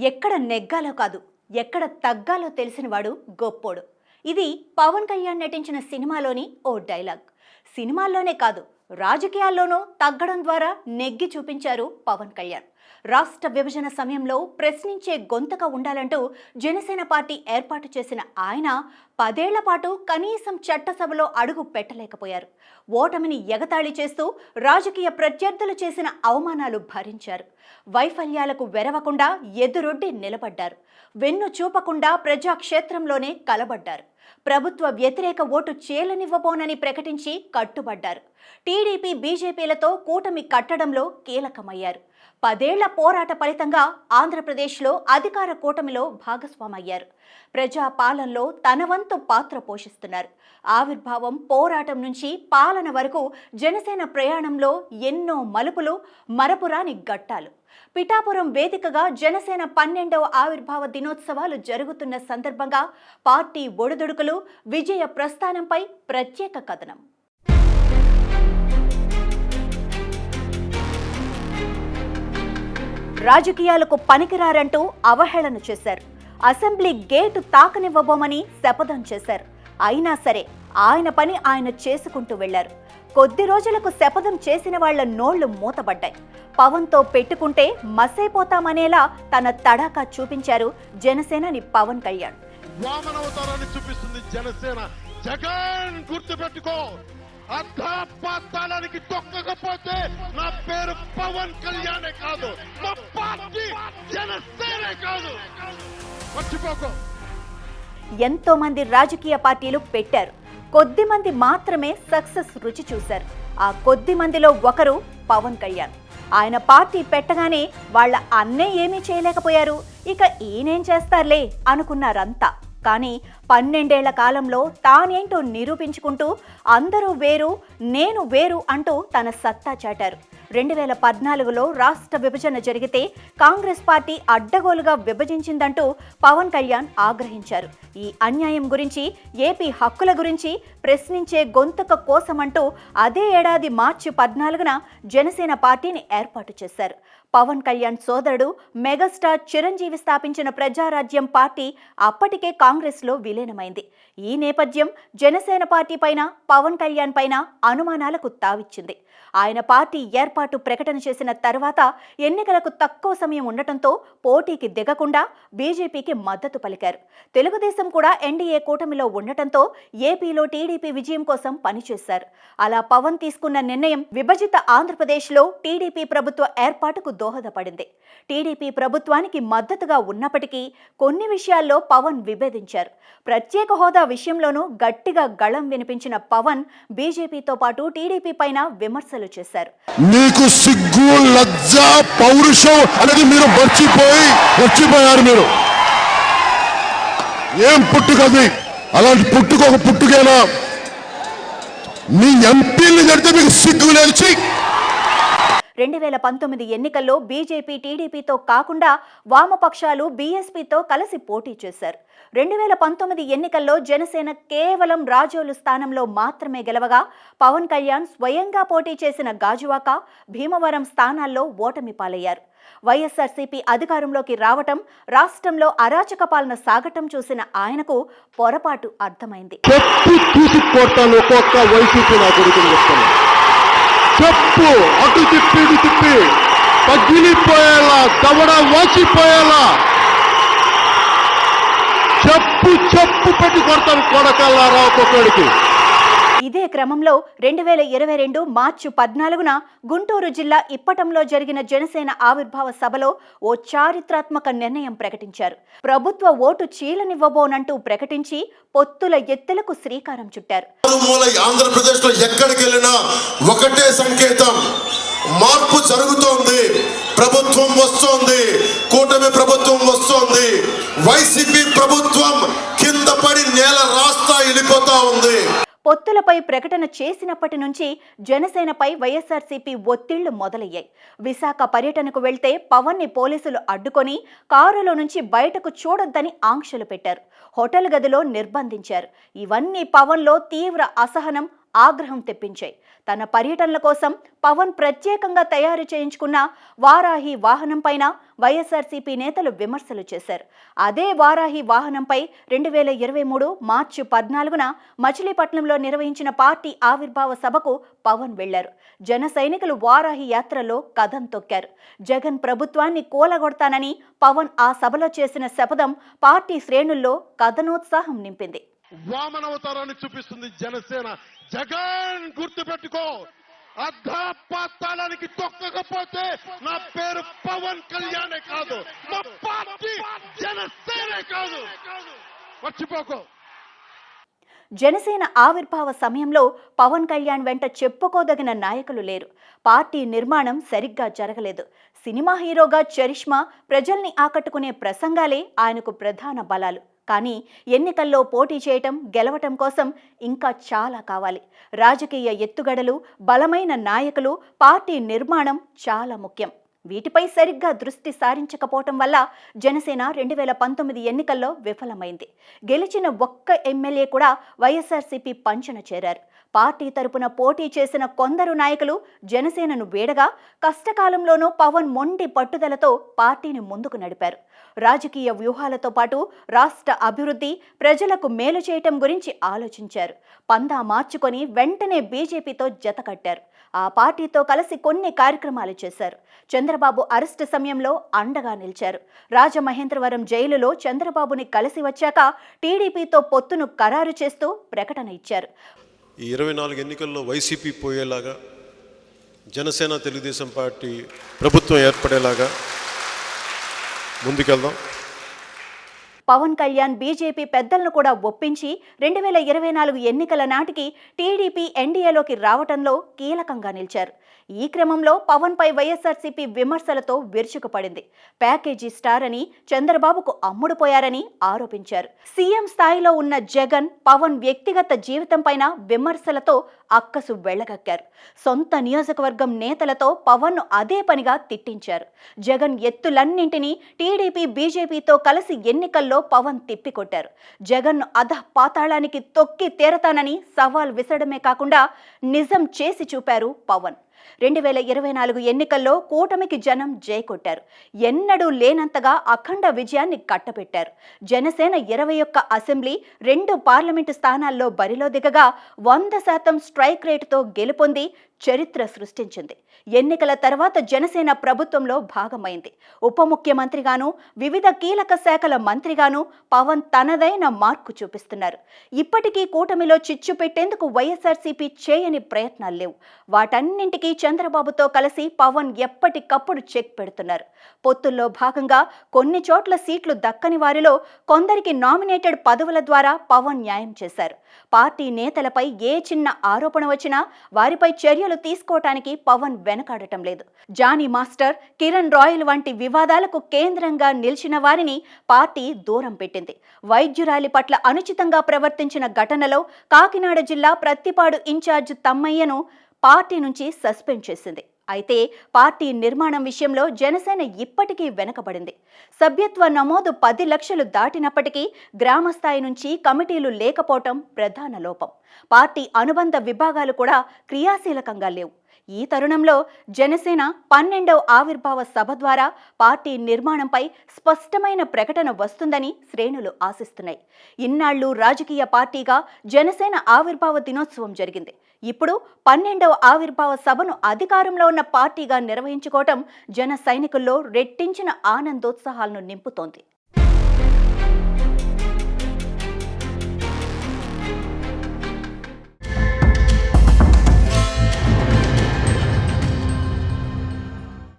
ఎక్కడ నెగ్గాలో కాదు, ఎక్కడ తగ్గాలో తెలిసినవాడు గొప్పోడు. ఇది పవన్ కళ్యాణ్ నటించిన సినిమాలోని ఓ డైలాగ్. సినిమాల్లోనే కాదు, రాజకీయాల్లోనూ తగ్గడం ద్వారా నెగ్గి చూపించారు పవన్ కళ్యాణ్. రాష్ట్ర విభజన సమయంలో ప్రశ్నించే గొంతుగా ఉండాలంటూ జనసేన పార్టీ ఏర్పాటు చేసిన ఆయన 10 ఏళ్ల పాటు కనీసం చట్టసభలో అడుగు పెట్టలేకపోయారు. ఓటమిని ఎగతాళి చేస్తూ రాజకీయ ప్రత్యర్థులు చేసిన అవమానాలు భరించారు. వైఫల్యాలకు వెరవకుండా ఎదురొడ్డి నిలబడ్డారు. వెన్ను చూపకుండా ప్రజాక్షేత్రంలోనే కలబడ్డారు. ప్రభుత్వ వ్యతిరేక ఓటు చేలనివ్వబోనని ప్రకటించి కట్టుబడ్డారు. టీడీపీ బీజేపీలతో కూటమి కట్టడంలో కీలకమయ్యారు. 10 ఏళ్ల పోరాట ఫలితంగా ఆంధ్రప్రదేశ్లో అధికార కూటమిలో భాగస్వామయ్యారు. ప్రజా పాలనలో తన వంతు పాత్ర పోషిస్తున్నారు. ఆవిర్భావం, పోరాటం నుంచి పాలన వరకు జనసేన ప్రయాణంలో ఎన్నో మలుపులు, మరపురాని ఘట్టాలు. పిఠాపురం వేదికగా జనసేన 12వ ఆవిర్భావ దినోత్సవాలు జరుగుతున్న సందర్భంగా పార్టీ ఒడిదుడుకులు, విజయ ప్రస్థానంపై ప్రత్యేక కథనం. రాజకీయాలకు పనికిరారంటూ అవహేళన చేశారు. అసెంబ్లీ గేటు తాకనివ్వబోమని శపథం చేశారు. అయినా సరే ఆయన పని ఆయన చేసుకుంటూ వెళ్లారు. కొద్ది రోజులకు శపథం చేసిన వాళ్ల నోళ్లు మూతబడ్డాయి. పవన్తో పెట్టుకుంటే మసైపోతామనేలా తన తడాకా చూపించారు జనసేనని పవన్ కళ్యాణ్. వామనవతారాన్ని చూపిస్తుంది జనసేన. జగన్ గుర్తుపెట్టుకో, అర్థపాతాళానికి తొక్కకపోతే నా పేరు పవన్ కళ్యాణే కాదు, మా పార్టీ జనసేనే కాదు, మర్చిపోకో. ఎంతో మంది రాజకీయ పార్టీలు పెట్టారు. కొద్ది మంది మాత్రమే సక్సెస్ రుచి చూశారు. ఆ కొద్ది మందిలో ఒకరు పవన్ కళ్యాణ్. ఆయన పార్టీ పెట్టగానే వాళ్ళ అన్నే ఏమీ చేయలేకపోయారు. ఇక ఈయనేం చేస్తారులే అనుకున్నారంతా. కానీ 12 ఏళ్ల కాలంలో తానేంటో నిరూపించుకుంటూ అందరూ వేరు, నేను వేరు అంటూ తన సత్తా చాటారు. 2014లో రాష్ట్ర విభజన జరిగితే కాంగ్రెస్ పార్టీ అడ్డగోలుగా విభజించిందంటూ పవన్ కళ్యాణ్ ఆగ్రహించారు. ఈ అన్యాయం గురించి, ఏపీ హక్కుల గురించి ప్రశ్నించే గొంతుక కోసమంటూ అదే ఏడాది మార్చి 14న జనసేన పార్టీని ఏర్పాటు చేశారు. పవన్ కళ్యాణ్ సోదరుడు మెగాస్టార్ చిరంజీవి స్థాపించిన ప్రజారాజ్యం పార్టీ అప్పటికే కాంగ్రెస్లో విలీనమైంది. ఈ నేపథ్యం జనసేన పార్టీ పైన, పవన్ కళ్యాణ్ పైన అనుమానాలకు తావిచ్చింది. ఆయన పార్టీ ఏర్పాటు ప్రకటన చేసిన తర్వాత ఎన్నికలకు తక్కువ సమయం ఉండటంతో పోటీకి దిగకుండా బీజేపీకి మద్దతు పలికారు. తెలుగుదేశం కూడా ఎన్డీఏ కూటమిలో ఉండటంతో ఏపీలో టీడీపీ విజయం కోసం పనిచేశారు. అలా పవన్ తీసుకున్న నిర్ణయం విభజిత ఆంధ్రప్రదేశ్లో టీడీపీ ప్రభుత్వ ఏర్పాటుకు దోహదపడింది. టీడీపీ ప్రభుత్వానికి మద్దతుగా ఉన్నప్పటికీ కొన్ని విషయాల్లో పవన్ విభేదించారు. ప్రత్యేక హోదా విషయంలోనూ గట్టిగా గళం వినిపించిన పవన్ బీజేపీతో పాటు టీడీపీ పైన విమర్శలు చేశారు. మీకు సిగ్గు, లజ్జ, పౌరుషం అనేది మీరు మర్చిపోయారు. మీరు ఏం పుట్టుకది? అలాంటి పుట్టుక ఒక పుట్టుకేనా? మీ ఎంపీలు జరిగితే మీకు సిగ్గు లేచి. 2019 ఎన్నికల్లో బీజేపీ టీడీపీతో కాకుండా వామపక్షాలు బీఎస్పీతో కలిసి పోటీ చేశారు. 2019 ఎన్నికల్లో జనసేన కేవలం రాజోలు స్థానంలో మాత్రమే గెలవగా పవన్ కళ్యాణ్ స్వయంగా పోటీ చేసిన గాజువాక, భీమవరం స్థానాల్లో ఓటమి పాలయ్యారు. వైఎస్ఆర్సీపీ అధికారంలోకి రావటం, రాష్ట్రంలో అరాచక పాలన సాగటం చూసిన ఆయనకు పొరపాటు అర్థమైంది. చెప్పు అటు తిప్పి పగిలిపోయేలా, దవడ వాచిపోయేలా చెప్పు పెట్టి కొడతాను కొడకల్లారా ఒక్కొక్కడికి. ఇదే క్రమంలో 2022 మార్చి 14న గుంటూరు జిల్లా ఇప్పటంలో జరిగిన జనసేన ఆవిర్భావ సభలో ఓ చారిత్రాత్మక నిర్ణయం ప్రకటించారు. ప్రభుత్వ ఓటు చీలనివ్వబోనంటూ ప్రకటించి పొత్తుల ఎత్తులకు శ్రీకారం చుట్టారు. ఆంధ్రప్రదేశ్ లో ఎక్కడికి వెళ్ళినా ఒకటే సంకేతం, మార్పు జరుగుతోంది, ప్రభుత్వం వస్తోంది, కూటమి ప్రభుత్వం వస్తోంది, వైసీపీ ప్రభుత్వం కింద పడి నేల రాస్తా వెళ్ళిపోతా ఉంది. పొత్తులపై ప్రకటన చేసినప్పటి నుంచి జనసేనపై వైఎస్ఆర్సీపీ ఒత్తిళ్లు మొదలయ్యాయి. విశాఖ పర్యటనకు వెళ్తే పవన్ ని పోలీసులు అడ్డుకొని కారులో నుంచి బయటకు చూడొద్దని ఆంక్షలు పెట్టారు. హోటల్ గదిలో నిర్బంధించారు. ఇవన్నీ పవన్లో తీవ్ర అసహనం, ఆగ్రహం తెప్పించాయి. తన పర్యటనల కోసం పవన్ ప్రత్యేకంగా తయారు చేయించుకున్న వారాహి వాహనం పైన వైఎస్ఆర్సీపీ నేతలు విమర్శలు చేశారు. అదే వారాహి వాహనంపై 2023 మార్చి 14న మచిలీపట్నంలో నిర్వహించిన పార్టీ ఆవిర్భావ సభకు పవన్ వెళ్లారు. జన సైనికులు వారాహి యాత్రలో కథం తొక్కారు. జగన్ ప్రభుత్వాన్ని కూలగొడతానని పవన్ ఆ సభలో చేసిన శపథం పార్టీ శ్రేణుల్లో కథనోత్సాహం నింపింది. వామనవతారాన్ని చూపిస్తుంది జనసేన. జగన్ గుర్తుపెట్టుకో, అర్ధపాతాళానికి తొక్కకపోతే నా పేరు పవన్ కళ్యాణే కాదు, మా పార్టీ జనసేనే కాదు, మర్చిపోకో. జనసేన ఆవిర్భావ సమయంలో పవన్ కళ్యాణ్ వెంట చెప్పుకోదగిన నాయకులు లేరు. పార్టీ నిర్మాణం సరిగ్గా జరగలేదు. సినిమా హీరోగా చరిష్మా, ప్రజల్ని ఆకట్టుకునే ప్రసంగాలే ఆయనకు ప్రధాన బలాలు. కానీ ఎన్నికల్లో పోటీ చేయటం, గెలవటం కోసం ఇంకా చాలా కావాలి. రాజకీయ ఎత్తుగడలు, బలమైన నాయకులు, పార్టీ నిర్మాణం చాలా ముఖ్యం. వీటిపై సరిగ్గా దృష్టి సారించకపోవటం వల్ల జనసేన 2019 ఎన్నికల్లో విఫలమైంది. గెలిచిన ఒక్క ఎమ్మెల్యే కూడా వైఎస్ఆర్సీపీ పంచన చేరారు. పార్టీ తరపున పోటీ చేసిన కొందరు నాయకులు జనసేనను వీడగా, కష్టకాలంలోనూ పవన్ మొండి పట్టుదలతో పార్టీని ముందుకు నడిపారు. రాజకీయ వ్యూహాలతో పాటు రాష్ట్ర అభివృద్ధి, ప్రజలకు మేలు చేయటం గురించి ఆలోచించారు. పందా మార్చుకొని వెంటనే బీజేపీతో జతకట్టారు. ఆ పార్టీతో కలిసి కొన్ని కార్యక్రమాలు చేశారు. చంద్రబాబు అరెస్టు సమయంలో అండగా నిలిచారు. రాజమహేంద్రవరం జైలులో చంద్రబాబుని కలిసి వచ్చాక టీడీపీతో పొత్తును ఖరారు చేస్తూ ప్రకటన ఇచ్చారు. ఈ 24 ఎన్నికల్లో వైసీపీ పోయేలాగా, జనసేన తెలుగుదేశం పార్టీ ప్రభుత్వం ఏర్పడేలాగా ముందుకెళ్దాం. పవన్ కళ్యాణ్ బీజేపీ పెద్దలను కూడా ఒప్పించి 2024 ఎన్నికల నాటికి టీడీపీ ఎన్డీఏలోకి రావటంలో కీలకంగా నిలిచారు. ఈ క్రమంలో పవన్ పై వైఎస్ఆర్సీపీ విమర్శలతో విరుచుకుపడింది. ప్యాకేజీ స్టార్ అని చంద్రబాబుకు అమ్ముడుపోయారని ఆరోపించారు. సీఎం స్థాయిలో ఉన్న జగన్, పవన్ వ్యక్తిగత జీవితం పైన విమర్శలతో అక్కసు వెళ్లగక్కారు. సొంత నియోజకవర్గం నేతలతో పవన్ను అదే పనిగా తిట్టించారు. జగన్ ఎత్తులన్నింటినీ టీడీపీ, బీజేపీతో కలిసి ఎన్నికల్లో పవన్ తిప్పికొట్టారు. జగన్ను అధపాతాళానికి తొక్కి తీరతానని సవాల్ విసడమే కాకుండా నిజం చేసి చూపారు పవన్. 2024 ఎన్నికల్లో కూటమికి జనం జైకొట్టారు. ఎన్నడూ లేనంతగా అఖండ విజయాన్ని కట్టబెట్టారు. జనసేన 21 అసెంబ్లీ, 2 పార్లమెంటు స్థానాల్లో బరిలో దిగగా 100% స్ట్రైక్ రేటుతో గెలుపొంది చరిత్ర సృష్టించింది. ఎన్నికల తర్వాత జనసేన ప్రభుత్వంలో భాగమైంది. ఉప ముఖ్యమంత్రిగాను, వివిధ కీలక శాఖల మంత్రిగాను పవన్ తనదైన మార్కు చూపిస్తున్నారు. ఇప్పటికీ కూటమిలో చిచ్చు పెట్టేందుకు వైఎస్ఆర్సీపీ చేయని ప్రయత్నాలు లేవు. వాటన్నింటికీ చంద్రబాబుతో కలిసి పవన్ ఎప్పటికప్పుడు చెక్ పెడుతున్నారు. పొత్తుల్లో భాగంగా కొన్ని చోట్ల సీట్లు దక్కని వారిలో కొందరికి నామినేటెడ్ పదవుల ద్వారా పవన్ న్యాయం చేశారు. పార్టీ నేతలపై ఏ చిన్న ఆరోపణ వచ్చినా వారిపై చర్యలు తీసుకోవటానికి పవన్ వెనకాడటం లేదు. జానీ మాస్టర్, కిరణ్ రాయల్ వంటి వివాదాలకు కేంద్రంగా నిలిచిన వారిని పార్టీ దూరం పెట్టింది. వైద్యురాలి పట్ల అనుచితంగా ప్రవర్తించిన ఘటనలో కాకినాడ జిల్లా ప్రత్తిపాడు ఇన్ఛార్జ్ తమ్మయ్యను పార్టీ నుంచి సస్పెండ్ చేసింది. అయితే పార్టీ నిర్మాణం విషయంలో జనసేన ఇప్పటికీ వెనకబడింది. సభ్యత్వ నమోదు 10 లక్షలు దాటినప్పటికీ గ్రామస్థాయి నుంచి కమిటీలు లేకపోవటం ప్రధాన లోపం. పార్టీ అనుబంధ విభాగాలు కూడా క్రియాశీలకంగా లేవు. ఈ తరుణంలో జనసేన 12వ ఆవిర్భావ సభ ద్వారా పార్టీ నిర్మాణంపై స్పష్టమైన ప్రకటన వస్తుందని శ్రేణులు ఆశిస్తున్నాయి. ఇన్నాళ్లు రాజకీయ పార్టీగా జనసేన ఆవిర్భావ దినోత్సవం జరిగింది. ఇప్పుడు 12వ ఆవిర్భావ సభను అధికారంలో ఉన్న పార్టీగా నిర్వహించుకోవటం జన సైనికుల్లో రెట్టించిన ఆనందోత్సాహాలను నింపుతోంది.